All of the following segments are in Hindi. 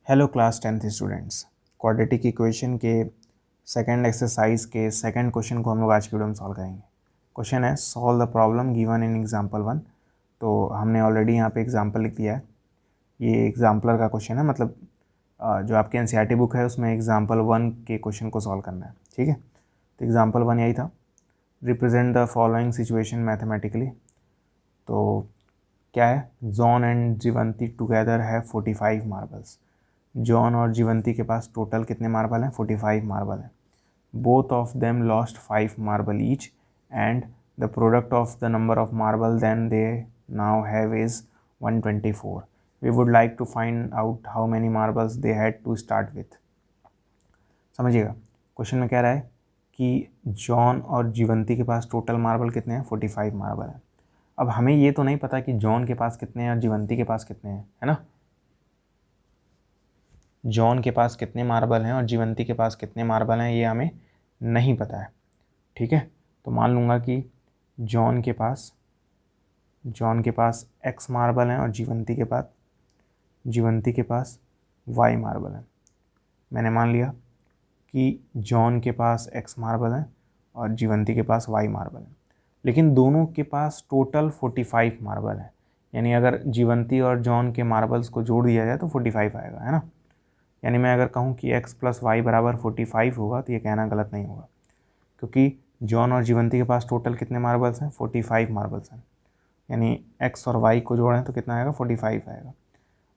Hello class 10th students, quadratic equation के सेकंड एक्सरसाइज के सेकंड क्वेश्चन को हम लोग आज की वीडियो में सॉल्व करेंगे। क्वेश्चन है solve the problem given in example 1। तो हमने ऑलरेडी यहाँ पे एग्जांपल लिख दिया है। ये एग्जाम्पलर का क्वेश्चन है, मतलब जो आपके एनसीईआरटी बुक है उसमें एग्जाम्पल 1 के क्वेश्चन को सॉल्व करना है। ठीक है, तो एग्जाम्पल 1 यही था, represent the following situation mathematically. तो क्या है, जॉन एंड जीवंती टुगेदर है 45 मार्बल्स। जॉन और जीवंती के पास टोटल कितने मार्बल हैं? 45 मार्बल हैं। Both of them lost 5 marble each and the product of the number of marble then they now have is 124। We would like to find out how many marbles they had to start with. समझिएगा, क्वेश्चन में कह रहा है कि जॉन और जीवंती के पास टोटल मार्बल कितने हैं? 45 मार्बल हैं। अब हमें ये तो नहीं पता कि जॉन के पास कितने हैं और जीवंती के पास कितने हैं, है ना। जॉन के पास कितने मार्बल हैं और जीवंती के पास कितने मार्बल हैं ये हमें नहीं पता है। ठीक है, तो मान लूँगा कि जॉन के पास x मार्बल हैं और जीवंती के पास y मार्बल हैं। मैंने मान लिया कि जॉन के पास x मार्बल हैं और जीवंती के पास y मार्बल हैं, लेकिन दोनों के पास टोटल 45 मार्बल हैं। यानी अगर जीवंती और जॉन के मार्बल्स को जोड़ दिया जाए तो 45 आएगा, है ना। यानी मैं अगर कहूँ कि x + y = 45 होगा तो ये कहना गलत नहीं होगा, क्योंकि जॉन और जीवंती के पास टोटल कितने मार्बल्स हैं? 45 मार्बल्स हैं। यानी x और y को जोड़ें तो कितना आएगा? 45 आएगा।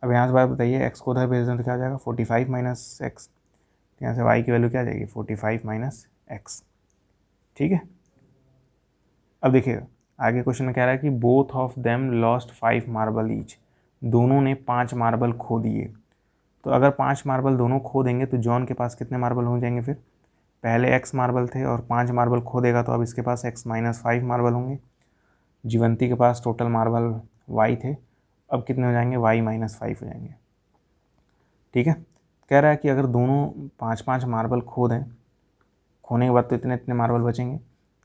अब यहाँ से बात बताइए, x को उधर भेज दें तो क्या हो जाएगा? 45 - x। यहाँ से y की वैल्यू क्या आ जाएगी? 45 - x। ठीक है, अब देखिएगा आगे क्वेश्चन में कह रहा है कि both of them lost 5 marble each. दोनों ने 5 मार्बल खो दिए। तो अगर 5 मार्बल दोनों खो देंगे तो जॉन के पास कितने मार्बल हो जाएंगे? फिर पहले x मार्बल थे और 5 मार्बल खो देगा तो अब इसके पास x - 5 मार्बल होंगे। जीवंती के पास टोटल मार्बल y थे, अब कितने हो जाएंगे? y - 5 हो जाएंगे। ठीक है, कह रहा है कि अगर दोनों 5-5 मार्बल खो दें, खोने के बाद तो इतने इतने मार्बल बचेंगे।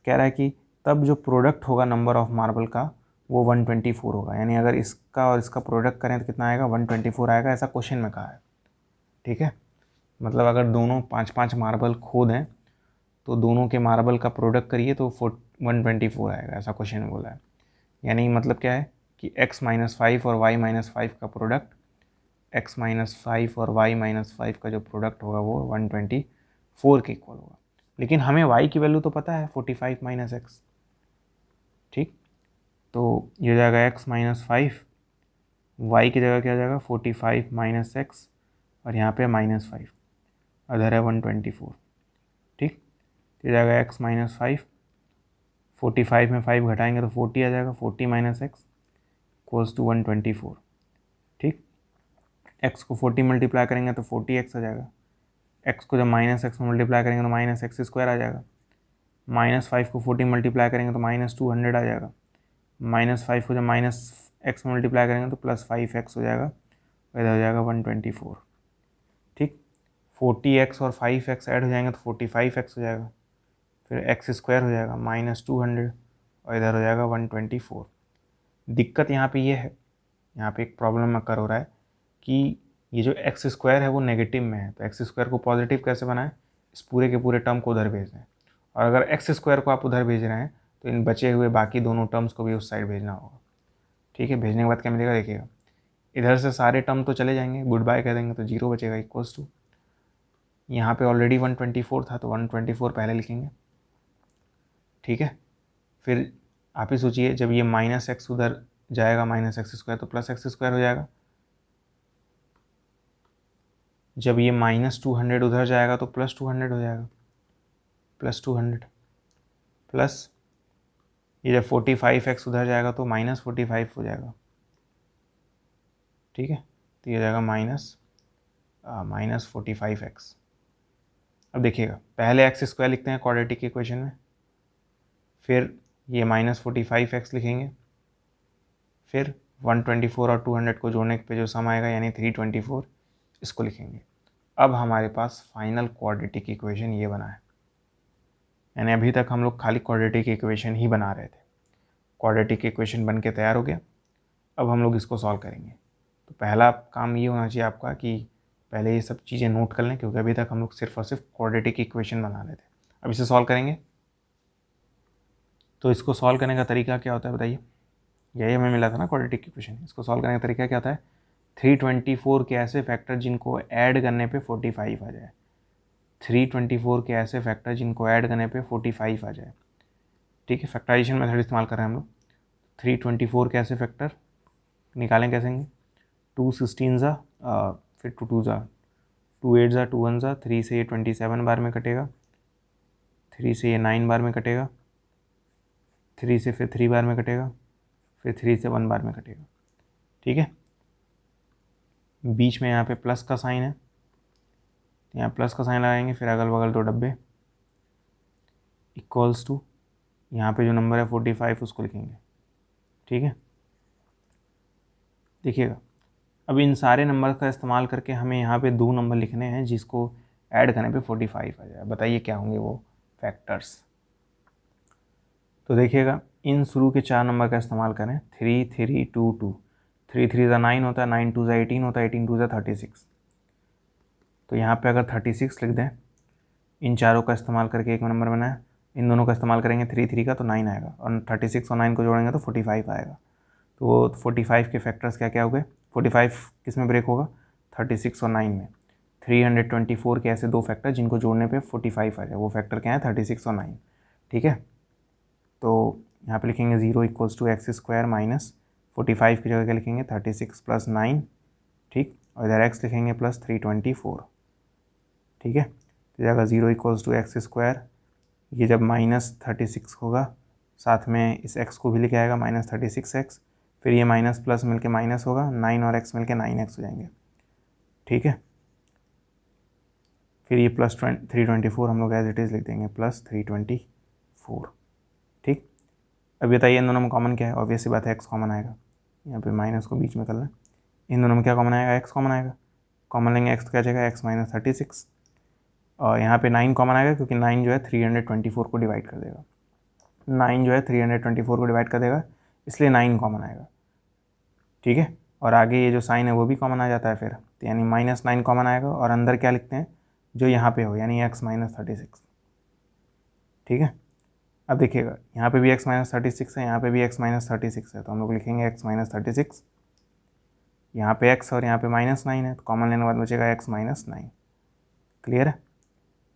कह रहा है कि तब जो प्रोडक्ट होगा नंबर ऑफ मार्बल का वो 124 होगा। यानी अगर इसका और इसका प्रोडक्ट करें तो कितना आएगा? 124 आएगा, ऐसा क्वेश्चन में कहा है। ठीक है, मतलब अगर दोनों 5-5 मार्बल खो दें तो दोनों के मार्बल का प्रोडक्ट करिए तो 124 आएगा, ऐसा क्वेश्चन में बोला है। यानी मतलब क्या है कि x - 5 और y - 5 का प्रोडक्ट, x - 5 और y - 5 का जो प्रोडक्ट होगा वो 124 के इक्वल होगा। लेकिन हमें y की वैल्यू तो पता है 45 - x। ठीक, तो ये हो जाएगा x - 5, y की जगह क्या हो जाएगा? 45 - x और यहाँ पे -5, अदर है 124। ठीक, तो ये जाएगा x - 5, 45 में 5 घटाएंगे तो 40 आ जाएगा। 40 - x इक्वल्स टू 124। ठीक, x को 40 मल्टीप्लाई करेंगे तो 40x आ जाएगा। x को जब -x में मल्टीप्लाई करेंगे तो -x² आ जाएगा। -5 को 40 मल्टीप्लाई करेंगे तो -200 आ जाएगा। -5 को जब -x में मल्टीप्लाई करेंगे तो +5x हो जाएगा, इधर हो जाएगा 124। ठीक, 40x और 5x ऐड हो जाएंगे तो 45x हो जाएगा, फिर x² हो जाएगा -200 और इधर हो जाएगा 124। दिक्कत यहाँ पे ये है, यहाँ पे एक प्रॉब्लम अकर हो रहा है कि ये जो x² है वो नेगेटिव में है, तो x² को पॉजिटिव कैसे बनाएं? इस पूरे के पूरे टर्म को उधर भेज दें, और अगर x² को आप उधर भेज रहे हैं तो इन बचे हुए बाकी दोनों टर्म्स को भी उस साइड भेजना होगा। ठीक है, भेजने के बाद क्या मिलेगा देखिएगा, इधर से सारे टर्म तो चले जाएंगे, गुड बाय कह देंगे तो 0 बचेगा इक्वल्स टू, यहाँ पे ऑलरेडी 124 था तो 124 पहले लिखेंगे। ठीक है, फिर आप ही सोचिए, जब ये -x उधर जाएगा -x² तो +x² हो जाएगा। जब ये -200 उधर जाएगा तो +200 हो जाएगा, +200 प्लस ये जब 45x उधर जाएगा तो -45 हो जाएगा। ठीक है, तो ये हो जाएगा -45x। अब देखिएगा, पहले x² लिखते हैं क्वाड्रेटिक इक्वेशन में, फिर ये -45x लिखेंगे, फिर 124 और 200 को जोड़ने पे जो सम आएगा यानी 324, इसको लिखेंगे। अब हमारे पास फाइनल क्वाड्रेटिक इक्वेशन ये बना है। यानी अभी तक हम लोग खाली क्वाड्रेटिक इक्वेशन ही बना रहे थे, क्वाड्रेटिक इक्वेशन बन के तैयार हो गया। अब हम लोग इसको सॉल्व करेंगे। तो पहला काम ये होना चाहिए आपका कि पहले ये सब चीज़ें नोट कर लें, क्योंकि अभी तक हम लोग सिर्फ और सिर्फ क्वाड्रेटिक इक्वेशन बना रहे थे। अब इसे सॉल्व करेंगे। तो इसको सॉल्व करने का तरीका क्या होता है बताइए? यही हमें मिला था ना क्वाड्रेटिक इक्वेशन। इसको सॉल्व करने का तरीका क्या होता है? 324 के ऐसे फैक्टर जिनको ऐड करने पे 45 आ जाए। 324 के ऐसे फैक्टर जिनको ऐड करने पे 45 आ जाए। ठीक है, फैक्टराइजेशन मेथड इस्तेमाल कर रहे हैं हम लोग। 324 के ऐसे फैक्टर निकालें कैसे? 2 16 ज़ा, फिर 2 ज़ा, 2 8 ज़ा, 2 1 ज़ा, 3 से ये 27 बार में कटेगा, 3 से ये 9 बार में कटेगा, 3 से फिर 3 बार में कटेगा, फिर 3 से 1 बार में कटेगा। ठीक है, बीच में यहाँ पे प्लस का साइन है, यहाँ प्लस का साइन लगाएंगे, फिर अगल बगल 2 डब्बे इक्वल्स टू यहाँ पे जो नंबर है 45 उसको लिखेंगे। ठीक है, देखिएगा अब इन सारे नंबर का इस्तेमाल करके हमें यहाँ पे 2 नंबर लिखने हैं जिसको ऐड करने पे 45 आ जाए। बताइए क्या होंगे वो फैक्टर्स? तो देखिएगा इन शुरू के 4 नंबर का इस्तेमाल करें। 3 3 2 2, 3 3 ज़ा 9 होता है, 9 2 ज़ा 18 होता है, 18 2 ज़ा 36। तो यहाँ पे अगर 36 लिख दें, इन चारों का इस्तेमाल करके एक नंबर बनाया, इन दोनों का इस्तेमाल करेंगे 3 3 का तो 9 आएगा, और 36 और 9 को जोड़ेंगे तो 45 आएगा। तो वो 45 के फैक्टर्स क्या क्या हो गए? 45 किस में ब्रेक होगा? 36 और 9 में। 324 के ऐसे 2 फैक्टर जिनको जोड़ने पे 45 आ जाए, वो फैक्टर क्या है? 36 और 9। ठीक है, तो यहाँ पे लिखेंगे 0 equals to x square minus 45 की जगह क्या लिखेंगे? 36 प्लस 9। ठीक, और इधर x लिखेंगे प्लस 324। ठीक है, तो जगह 0 इक्वल्स टू एक्स स्क्वायर, ये जब -36 होगा साथ में इस x को भी लिखा जाएगा -36x, फिर ये माइनस प्लस मिलके माइनस होगा, 9 और x मिलके 9x हो जाएंगे। ठीक है, फिर ये प्लस 324 हम लोग एज इट इज़ लिख देंगे प्लस 324। ठीक, अब बताइए इन दोनों में कॉमन क्या है? ऑब्वियस सी बात है x कॉमन आएगा, यहाँ पे माइनस को बीच में कर लें। इन दोनों में क्या कॉमन आएगा? x कॉमन आएगा। कॉमन लेंगे x तो क्या जाएगा? x माइनस 36, और यहाँ पे 9 कॉमन आएगा क्योंकि 9 जो है 324 को डिवाइड कर देगा। 9 जो है 324 को डिवाइड कर देगा, इसलिए 9 कॉमन आएगा। ठीक है, और आगे ये जो साइन है वो भी कॉमन आ जाता है फिर, तो यानी -9 कॉमन आएगा, और अंदर क्या लिखते हैं? जो यहाँ पे हो, यानी x माइनस 36। ठीक है, अब देखिएगा यहाँ पे भी x माइनस 36 है, यहाँ पे भी x माइनस 36 है, तो हम लोग लिखेंगे x माइनस 36। यहाँ पे x और यहाँ पे -9 है, तो कॉमन लेने के बाद बचेगा x माइनस 9। क्लियर है?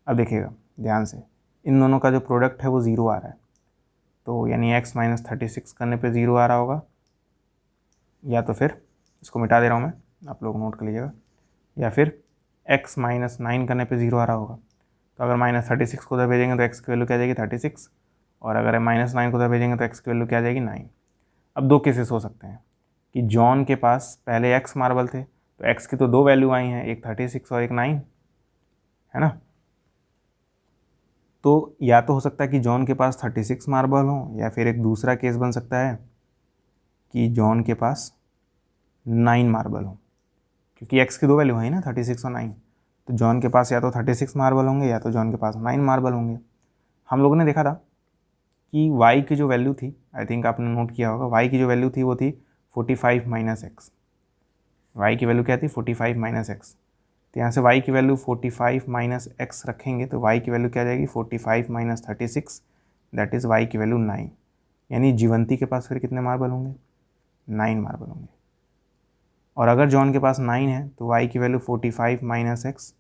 अब देखिएगा ध्यान से, इन दोनों का जो प्रोडक्ट है वो 0 आ रहा है, तो यानी x माइनस 36 करने पे 0 आ रहा होगा, या तो फिर इसको मिटा दे रहा हूँ मैं, आप लोग नोट कर लीजिएगा, या फिर x माइनस 9 करने पे 0 आ रहा होगा। तो अगर -36 को उधर भेजेंगे तो x की वैल्यू क्या आ जाएगी? 36, और अगर -9 को उधर भेजेंगे तो x की वैल्यू क्या आ जाएगी? 9। अब 2 केसेस हो सकते हैं कि जॉन के पास पहले x मार्बल थे, तो x की तो 2 वैल्यू आई हैं, एक 36 और एक 9, है ना? तो या तो हो सकता है कि जॉन के पास 36 मार्बल हो, या फिर एक दूसरा केस बन सकता है कि जॉन के पास 9 मार्बल हो, क्योंकि x की 2 वैल्यू है ना, 36 और 9। तो जॉन के पास या तो 36 मार्बल होंगे या तो जॉन के पास 9 मार्बल होंगे। हम लोगों ने देखा था कि y की जो वैल्यू थी, आई थिंक आपने नोट किया होगा, y की जो वैल्यू थी वो थी 45 माइनस एक्स। वाई की वैल्यू क्या थी? 45 माइनस एक्स। तो यहाँ से y की वैल्यू 45 माइनस एक्स रखेंगे तो y की वैल्यू क्या आ जाएगी? 45 माइनस 36, दैट इज़ y की वैल्यू 9। यानी जीवंती के पास फिर कितने मार्बल होंगे? 9 मार्बल होंगे। और अगर जॉन के पास 9 है तो y की value 45 minus x,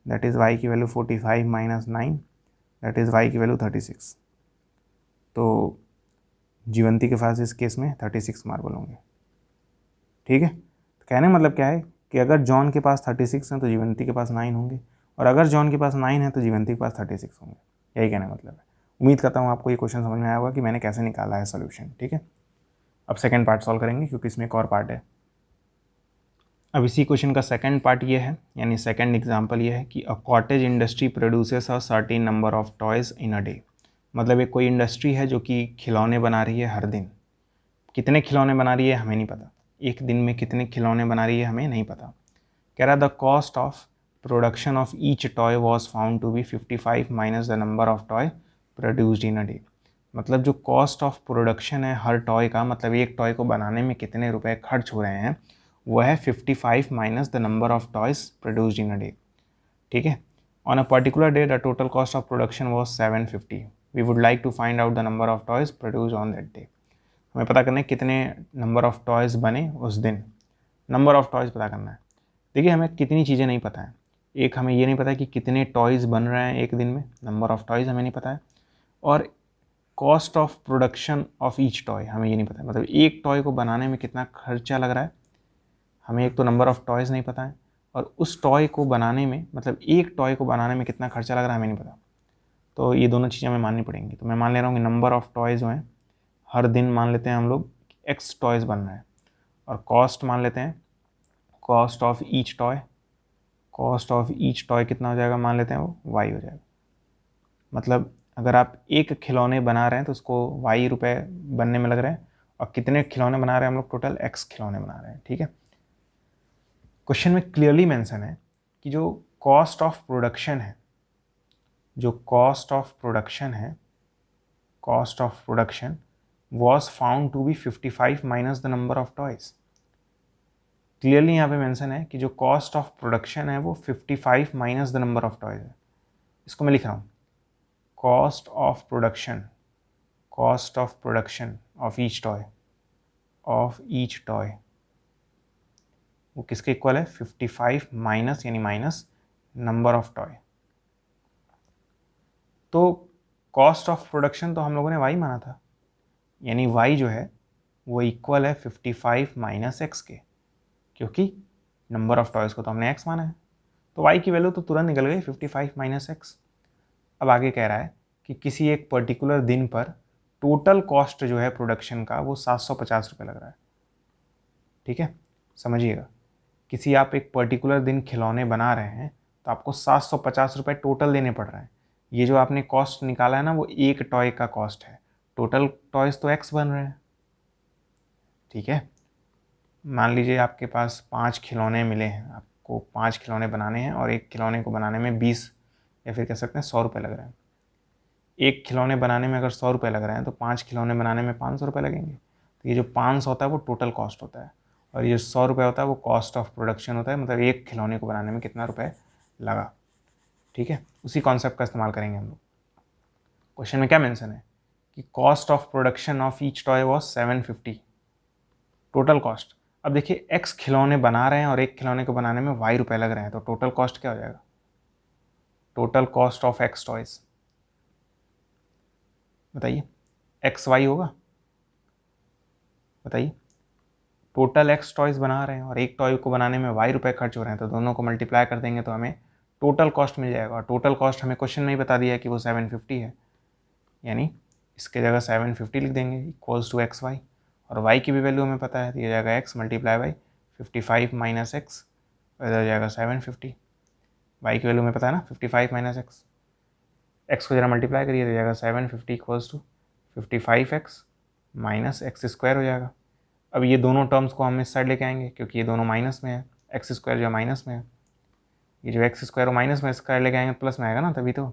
that is y की value 45 minus 9, that is y की वैल्यू 36। तो जीवंती के पास इस केस में 36 मार्बल होंगे। ठीक है, तो कहने का मतलब क्या है कि अगर जॉन के पास 36 हैं तो जीवंती के पास 9 होंगे, और अगर जॉन के पास 9 है तो जीवंती के पास 36 होंगे। यही कहने का मतलब है। उम्मीद करता हूँ आपको ये क्वेश्चन समझ में आया होगा कि मैंने कैसे निकाला है सोल्यूशन। ठीक है, अब सेकंड पार्ट सॉल्व करेंगे क्योंकि इसमें एक और पार्ट है। अब इसी क्वेश्चन का सेकंड पार्ट ये है, यानी सेकंड एग्जांपल ये है कि a cottage industry produces a certain number of toys in a day. मतलब एक कोई इंडस्ट्री है जो कि खिलौने बना रही है हर दिन। कितने खिलौने बना रही है हमें नहीं पता, एक दिन में कितने खिलौने बना रही है हमें नहीं पता। कह रहा the cost of production of each toy was found to be 55 minus the number of toy produced in a day. मतलब जो कॉस्ट ऑफ प्रोडक्शन है हर टॉय का, मतलब एक टॉय को बनाने में कितने रुपए खर्च हो रहे हैं, वो है 55 minus the number of toys produced in a day. ठीक है, on a particular day the total cost of production was 750। We would like to find out the number of toys produce on that day. हमें पता करना है कितने नंबर ऑफ टॉयज बने उस दिन, नंबर ऑफ टॉयज पता करना है। देखिए हमें कितनी चीज़ें नहीं पता है, एक हमें ये नहीं पता है कि कितने टॉयज़ बन रहे हैं एक दिन में, नंबर ऑफ़ टॉयज़ हमें नहीं पता है, और cost of production of each toy हमें ये नहीं पता है, मतलब एक टॉय को बनाने में कितना खर्चा लग रहा है हमें, एक तो नंबर ऑफ़ टॉयज़ नहीं पता है, और उस टॉय को बनाने में, मतलब एक टॉय को बनाने में कितना खर्चा लग रहा है हमें नहीं पता। तो ये दोनों चीज़ें हमें माननी पड़ेंगी। तो मैं मान ले रहा हूँ कि नंबर ऑफ़ टॉयज़ जो हैं हर दिन मान लेते हैं हम लोग एक्स टॉयज़ बन रहे हैं, और कॉस्ट मान लेते हैं cost of each toy, cost of each toy कितना हो जाएगा मान लेते हैं वो वाई हो जाएगा। मतलब अगर आप एक खिलौने बना रहे हैं तो उसको वाई रुपए बनने में लग रहे हैं, और कितने खिलौने बना रहे हैं हम लोग, टोटल एक्स खिलौने बना रहे हैं। ठीक है, क्वेश्चन में क्लियरली मेंशन है कि जो कॉस्ट ऑफ प्रोडक्शन है, जो कॉस्ट ऑफ प्रोडक्शन है, cost of production was found to be 55 minus the number of toys. Clearly यहाँ पे मेंशन है कि जो कॉस्ट ऑफ प्रोडक्शन है वो 55 minus the number of toys है। इसको मैं लिख रहा हूँ, cost of production, cost of production of each toy, of each toy वो किसके इक्वल है, 55 माइनस, यानी माइनस नंबर ऑफ टॉय। तो कॉस्ट ऑफ प्रोडक्शन तो हम लोगों ने वाई माना था, यानी वाई जो है वो इक्वल है 55 माइनस एक्स के, क्योंकि नंबर ऑफ टॉयज़ को तो हमने एक्स माना है। तो वाई की वैल्यू तो तुरंत निकल गई 55 माइनस एक्स। अब आगे कह रहा है कि किसी एक पर्टिकुलर दिन पर टोटल कॉस्ट जो है प्रोडक्शन का वो 750 रुपये लग रहा है। ठीक है, समझिएगा, किसी आप एक पर्टिकुलर दिन खिलौने बना रहे हैं तो आपको 750 रुपये टोटल देने पड़ रहे हैं। ये जो आपने कॉस्ट निकाला है ना वो एक टॉय का कॉस्ट है, टोटल टॉयज़ तो एक्स बन रहे हैं। ठीक है, मान लीजिए आपके पास 5 खिलौने मिले हैं, आपको 5 खिलौने बनाने हैं और एक खिलौने को बनाने में 20 या फिर कह सकते हैं 100 रुपये लग रहे हैं। एक खिलौने बनाने में अगर 100 रुपये लग रहे हैं तो 5 खिलौने बनाने में 500 रुपये लगेंगे। तो ये जो 500 होता है वो टोटल कॉस्ट होता है, और ये 100 रुपये होता है वो कॉस्ट ऑफ प्रोडक्शन होता है, मतलब एक खिलौने को बनाने में कितना रुपये लगा। ठीक है, उसी कॉन्सेप्ट का इस्तेमाल करेंगे हम लोग। क्वेश्चन में क्या मेंशन है कि cost of production of each toy was 750 total cost. अब देखिए एक्स खिलौने बना रहे हैं और एक खिलौने को बनाने में वाई रुपये लग रहे हैं, तो टोटल कॉस्ट क्या हो जाएगा, total cost of x toys बताइए, एक्स वाई होगा, बताइए। टोटल एक्स टॉयज बना रहे हैं और एक टॉय को बनाने में वाई रुपये खर्च हो रहे हैं, तो दोनों को मल्टीप्लाई कर देंगे तो हमें टोटल कॉस्ट मिल जाएगा, और टोटल कॉस्ट हमें क्वेश्चन में ही बता दिया है कि वो 750 है, यानी इसके जगह 750 लिख देंगे इक्वल्स टू एक्स वाई, और वाई की भी वैल्यू हमें पता है, तो ये जाएगा x multiply by 55 minus x, इधर जाएगा 750। वाई की वैल्यू हमें पता है ना 55 माइनस एक्स, एक्स को जरा मल्टीप्लाई करिए तो जाएगा 750 equals to 55 x minus x square हो जाएगा। अब ये दोनों टर्म्स को हम इस साइड लेके आएंगे क्योंकि ये दोनों माइनस में है, एक्स स्क्वायर जो है माइनस में है, ये जो एक्स स्क्वायर वो माइनस में स्क्वायर लेके आएंगे प्लस में आएगा ना, तभी तो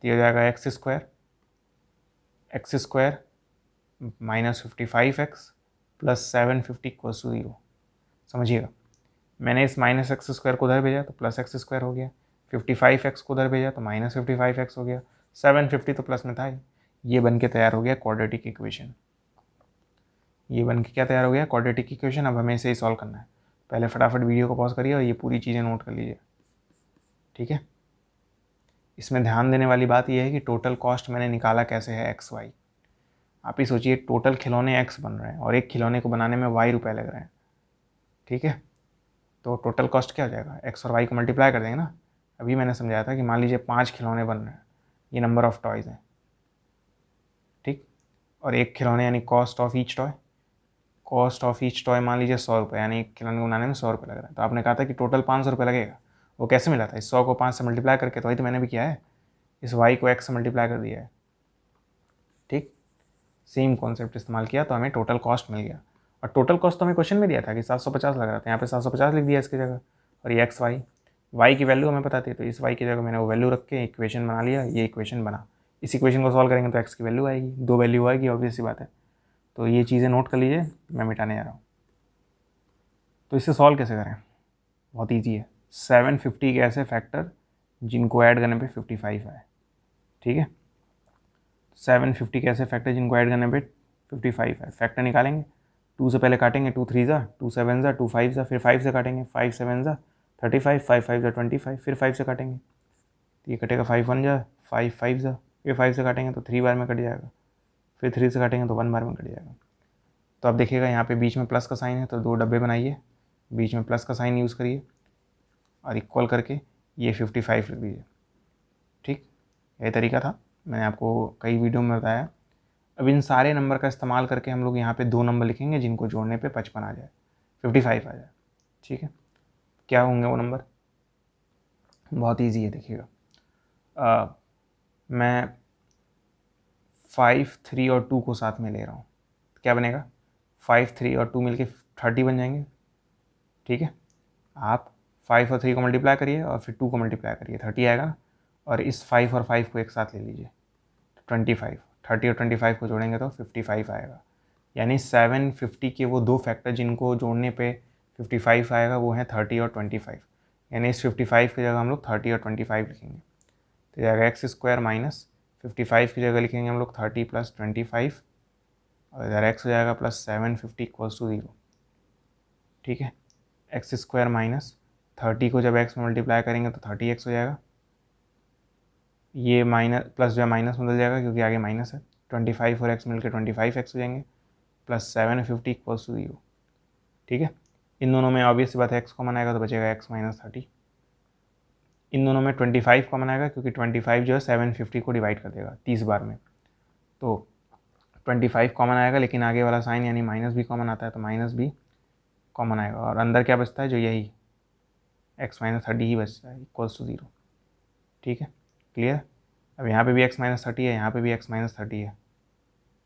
ये हो जाएगा x square minus 55 x plus 750 equals to 0। समझिएगा, मैंने इस माइनस एक्स स्क्वायर को उधर भेजा तो प्लस एक्स स्क्वायर हो गया, 55 एक्स को उधर भेजा तो माइनस 55 एक्स हो गया, 750 तो प्लस में था ही। ये बन के तैयार हो गया क्वाड्रेटिक इक्वेशन, ये बन के क्या तैयार हो गया, क्वाड्रेटिक इक्वेशन। अब हमें इसे ही सॉल्व करना है, पहले फटाफट वीडियो को पॉज करिए और ये पूरी चीज़ें नोट कर लीजिए। ठीक है, इसमें ध्यान देने वाली बात यह है कि टोटल कॉस्ट मैंने निकाला कैसे है, एक्स वाई। आप ही सोचिए टोटल खिलौने एक्स बन रहे हैं और एक खिलौने को बनाने में वाई रुपये लग रहे हैं। ठीक है, तो टोटल कॉस्ट क्या हो जाएगा, एक्स और वाई को मल्टीप्लाई कर देंगे ना। अभी मैंने समझाया था कि मान लीजिए 5 खिलौने बन रहे हैं, ये नंबर ऑफ़ टॉयज़ हैं, ठीक, और एक खिलौने यानी cost of each toy, cost of each toy मान लीजिए 100 रुपये, यानी एक खिलौने बनाने में 100 रुपये लग रहा है। तो आपने कहा था कि टोटल 500 रुपये लगेगा, वो कैसे मिला था, इस 100 को 5 से मल्टीप्लाई करके, तो वही तो मैंने भी किया है, इस वाई को एक्स से मल्टीप्लाई कर दिया है। ठीक, सेम कॉन्सेप्ट इस्तेमाल किया तो हमें टोटल कॉस्ट मिल गया, और टोटल कॉस्ट तो हमें क्वेश्चन में दिया था कि 750 लग रहा था, यहाँ पे 750 लिख दिया इसकी जगह, और ये एक्स वाई की वैल्यू हमें पता थी, तो इस वाई की जगह मैंने वो वैल्यू रख के इक्वेशन बना लिया, ये इक्वेशन बना। इस इक्वेशन को सॉल्व करेंगे तो एक्स की वैल्यू आएगी, 2 वैल्यू आएगी, ऑब्वियस सी बात है। तो ये चीज़ें नोट कर लीजिए, मैं मिटाने जा रहा हूँ। तो इसे सॉल्व कैसे करें? बहुत ईजी है। 750 के ऐसे फैक्टर जिनको ऐड करने पे 55 आए, ठीक है। 750 के ऐसे फैक्टर जिनको ऐड करने पे 55 आए, फैक्टर निकालेंगे। 2 से पहले काटेंगे, 2 3 ज़ा, 2 7 ज़ा, 2 5 ज़ा, फिर 5 से काटेंगे, 5 7 ज़ा 35, 5 5 ज़ा 25, फिर 5 से काटेंगे, तो ये कटेगा 5 1 ज़ा, 5 5 ज़ा, फिर 5 से काटेंगे तो 3 बार में कट जाएगा, फिर 3 से काटेंगे तो 1 बार में कट जाएगा। तो अब देखिएगा यहाँ पे बीच में प्लस का साइन है, तो 2 डब्बे बनाइए, बीच में प्लस का साइन यूज़ करिए और इक्वल करके ये 55 लिख दीजिए, ठीक। यही तरीका था, मैंने आपको कई वीडियो में बताया। अब इन सारे नंबर का इस्तेमाल करके हम लोग यहाँ पे 2 नंबर लिखेंगे जिनको जोड़ने पे 55 आ जाए, 55 आ जाए, ठीक है। क्या होंगे वो नंबर? बहुत ईजी है, देखिएगा। मैं 5 3 और 2 को साथ में ले रहा हूँ, क्या बनेगा? 5 3 और 2 मिलके 30 बन जाएंगे, ठीक है। आप 5 और 3 को मल्टीप्लाई करिए और फिर 2 को मल्टीप्लाई करिए, 30 आएगा। और इस 5 और 5 को एक साथ ले लीजिए, 25, 30 और 25 को जोड़ेंगे तो 55 आएगा। यानी 750 के वो 2 फैक्टर जिनको जोड़ने पे 55 आएगा वो हैं 30 और 25। यानी इस 55 की जगह हम लोग 30 और 25 लिखेंगे, तो जाएगा एक्स स्क्वायर माइनस 55 की जगह लिखेंगे हम लोग 30 प्लस 25, और इधर एक्स हो जाएगा प्लस 750 इक्वल्स टू 0, ठीक है। एक्स स्क्वायर माइनस 30 को जब एक्स में मल्टीप्लाई करेंगे तो 30x हो जाएगा, ये माइनस प्लस जो है माइनस में बदल जाएगा क्योंकि आगे माइनस है, 25 और x मिलकर 25x हो जाएंगे, प्लस 750 इक्वल्स टू 0, ठीक है। इन दोनों में ऑब्वियस बात है x कॉमन आएगा तो बचेगा x माइनस 30। इन दोनों में 25 कॉमन आएगा क्योंकि 25 जो है 750 को डिवाइड कर देगा 30 बार में, तो 25 कॉमन आएगा, लेकिन आगे वाला साइन यानी माइनस भी कॉमन आता है तो माइनस भी कॉमन आएगा, और अंदर क्या बचता है? जो यही x माइनस 30 ही बचता है इक्वल्स टू 0, ठीक है। क्लियर? अब यहाँ पे भी x माइनस 30 है, यहाँ पे भी x माइनस 30 है,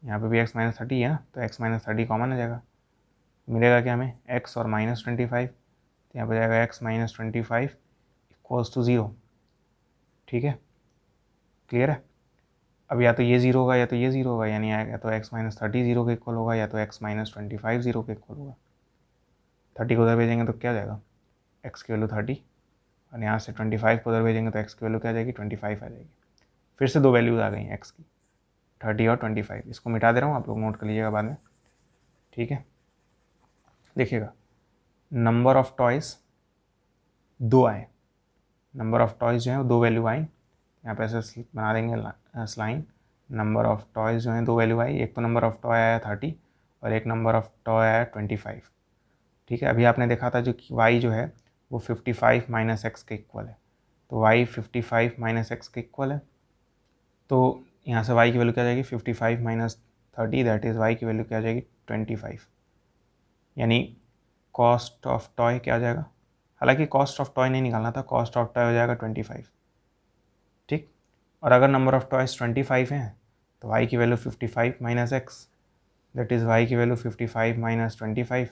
यहाँ पे भी x माइनस 30 है ना, तो x माइनस 30 कॉमन आ जाएगा, मिलेगा क्या हमें? x और माइनस 25, तो यहाँ पर जाएगा x माइनस 25 इक्वल्स टू 0, ठीक है। क्लियर है? अब या तो ये 0 होगा या तो ये 0 होगा, यानी या तो x माइनस 30 0 के इक्वल होगा या तो x माइनस 25 0 के इक्वल होगा। 30 को उधर भेजेंगे तो क्या आ जाएगा? x की वैल्यू 30, और यहाँ से 25 को उधर भेजेंगे तो x की वैल्यू क्या आ जाएगी? 25 आ जाएगी। फिर से 2 वैल्यूज आ गई x की, 30 और 25। इसको मिटा दे रहा हूँ, आप लोग नोट कर लीजिएगा बाद में, ठीक है। देखिएगा, नंबर ऑफ टॉयज़ 2 आए, नंबर ऑफ टॉयज़ जो है वो 2 वैल्यू आई, यहाँ पे ऐसे बना देंगे स्लाइन। नंबर ऑफ टॉयज़ जो हैं 2 वैल्यू आई, एक तो नंबर ऑफ टॉय आया 30 और एक नंबर ऑफ टॉय आया 25, ठीक है। अभी आपने देखा था जो कि y जो है वो 55 माइनस एक्स के इक्वल है, तो y 55 माइनस एक्स के इक्वल है, तो यहाँ से y की वैल्यू क्या आ जाएगी? 55 माइनस 30, दैट इज़ y की वैल्यू क्या आ जाएगी? 25। यानी कॉस्ट ऑफ टॉय क्या आ जाएगा? हालांकि कॉस्ट ऑफ टॉय नहीं निकालना था, कॉस्ट ऑफ टॉय हो जाएगा 25, ठीक। और अगर नंबर ऑफ टॉयज़ 25 हैं तो y की value 55 minus x, that is y की value 55 minus 25,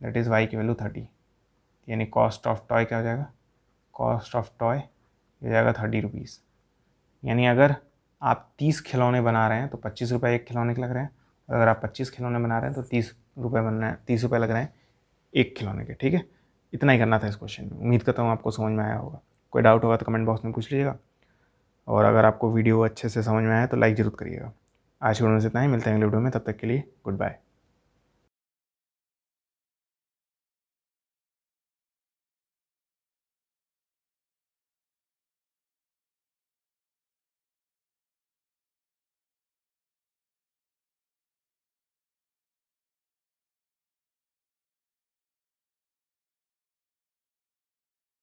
that is y की वैल्यू 30। यानी कॉस्ट ऑफ टॉय क्या हो जाएगा? कॉस्ट ऑफ टॉय हो जाएगा 30 रुपीज़। यानी अगर आप 30 खिलौने बना रहे हैं तो 25 रुपये एक खिलौने के लग रहे हैं, और अगर आप 25 खिलौने बना रहे हैं तो 30 रुपये बन रहे हैं, 30 रुपये लग रहे हैं एक खिलौने के, ठीक है। इतना ही करना था इस क्वेश्चन में। उम्मीद करता हूँ आपको समझ में आया होगा। कोई डाउट होगा तो कमेंट बॉक्स में पूछ लीजिएगा, और अगर आपको वीडियो अच्छे से समझ में आया तो लाइक ज़रूर करिएगा। आज की वीडियो में इतना ही, मिलते हैं अगले वीडियो में, तब तक के लिए गुड बाय।